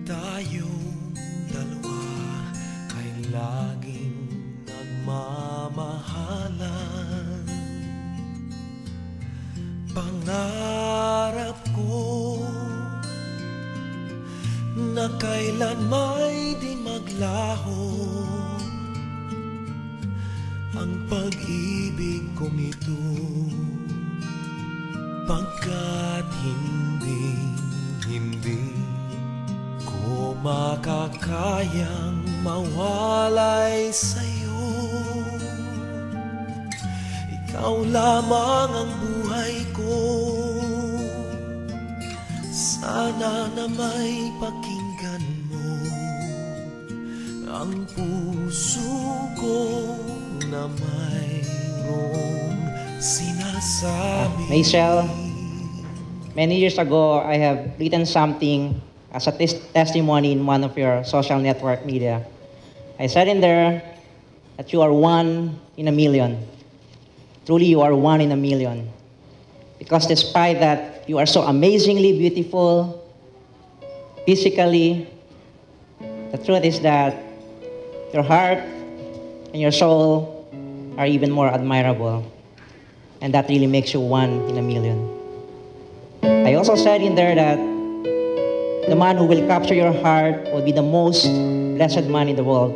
Tayong dalawa ay laging nagmamahalan. Pangarap ko na kailan may di maglaho ang pag-ibig kong ito, pagkat hindi ko makakayang mawalay sa'yo. Ikaw lamang ang buhay ko, sana na may pakinggan mo ang puso ko na mayroong sinasabi. Maisel, many years ago, I have written something as a testimony in one of your social network media. I said in there that you are one in a million. Truly, you are one in a million. Because despite that, you are so amazingly beautiful, physically, the truth is that your heart and your soul are even more admirable. And that really makes you one in a million. I also said in there that the man who will capture your heart will be the most blessed man in the world.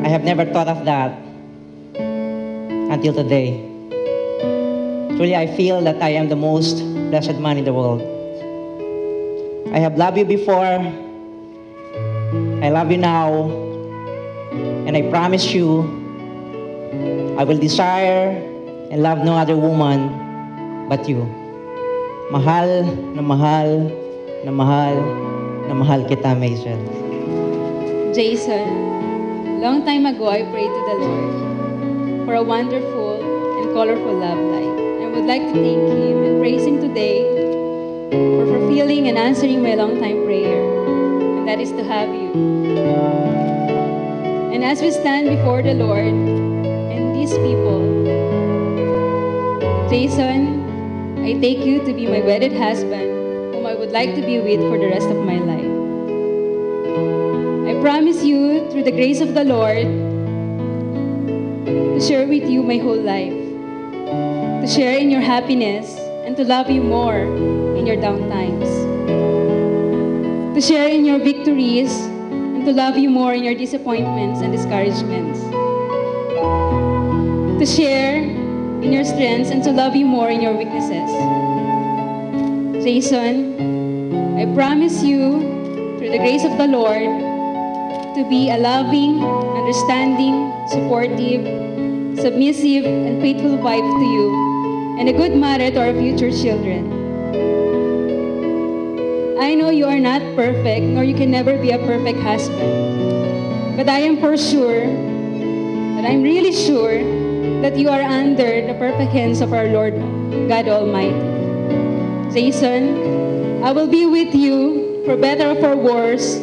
I have never thought of that until today. Truly, I feel that I am the most blessed man in the world. I have loved you before, I love you now, and I promise you, I will desire and love no other woman but you. Mahal na mahal na mahal na mahal kita, Maisel. Jason, long time ago I prayed to the Lord for a wonderful and colorful love life. I would like to thank Him and praise Him today for fulfilling and answering my long time prayer, and that is to have you. And as we stand before the Lord and these people, Jason, I take you to be my wedded husband, whom I would like to be with for the rest of my life. I promise you, through the grace of the Lord, to share with you my whole life, to share in your happiness, and to love you more in your down times, to share in your victories, and to love you more in your disappointments and discouragements, to share in your strengths and to love you more in your weaknesses. Jason, I promise you, through the grace of the Lord, to be a loving, understanding, supportive, submissive, and faithful wife to you, and a good mother to our future children. I know you are not perfect, nor you can never be a perfect husband, but I am for sure, that I'm really sure, that you are under the perfect hands of our Lord God Almighty. Jason, I will be with you for better or for worse,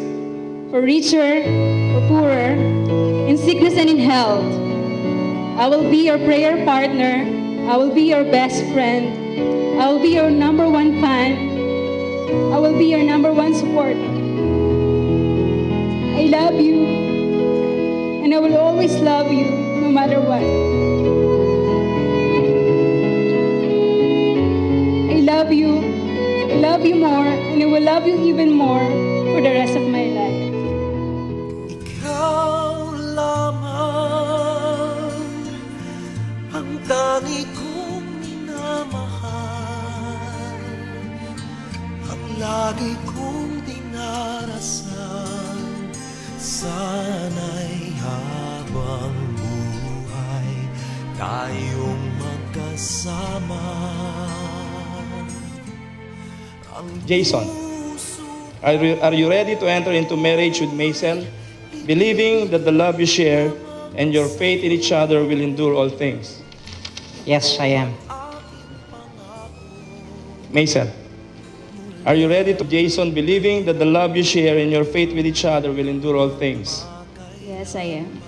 for richer or poorer, in sickness and in health. I will be your prayer partner. I will be your best friend. I will be your number one fan. I will be your number one supporter. I love you, and I will always love you no matter what. I love you more, and I will love you even more for the rest of my life. Ikaw lamang ang tangi kong minamahal, ang lagi kong dinarasal. Sana'y habang buhay tayong magkasama. Jason, are you ready to enter into marriage with Maisel, believing that the love you share and your faith in each other will endure all things? Yes, I am. Maisel, are you ready to Jason, believing that the love you share and your faith with each other will endure all things? Yes, I am.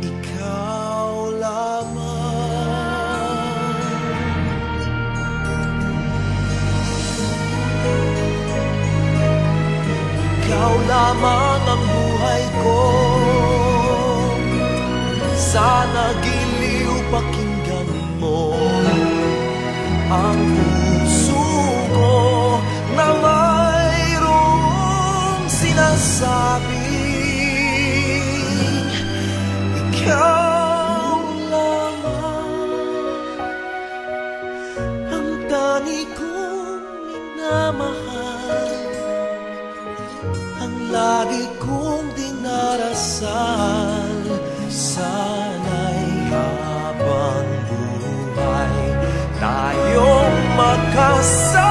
Ikaw lamang. lamang ang buhay ko. Sana giliw pakinggan mo ang puso ko na mayroong sinasabing ikaw lamang ang tangi kong minamahal, ang lagi kong dinarasal. Sana'y habang buhay tayong magkasama.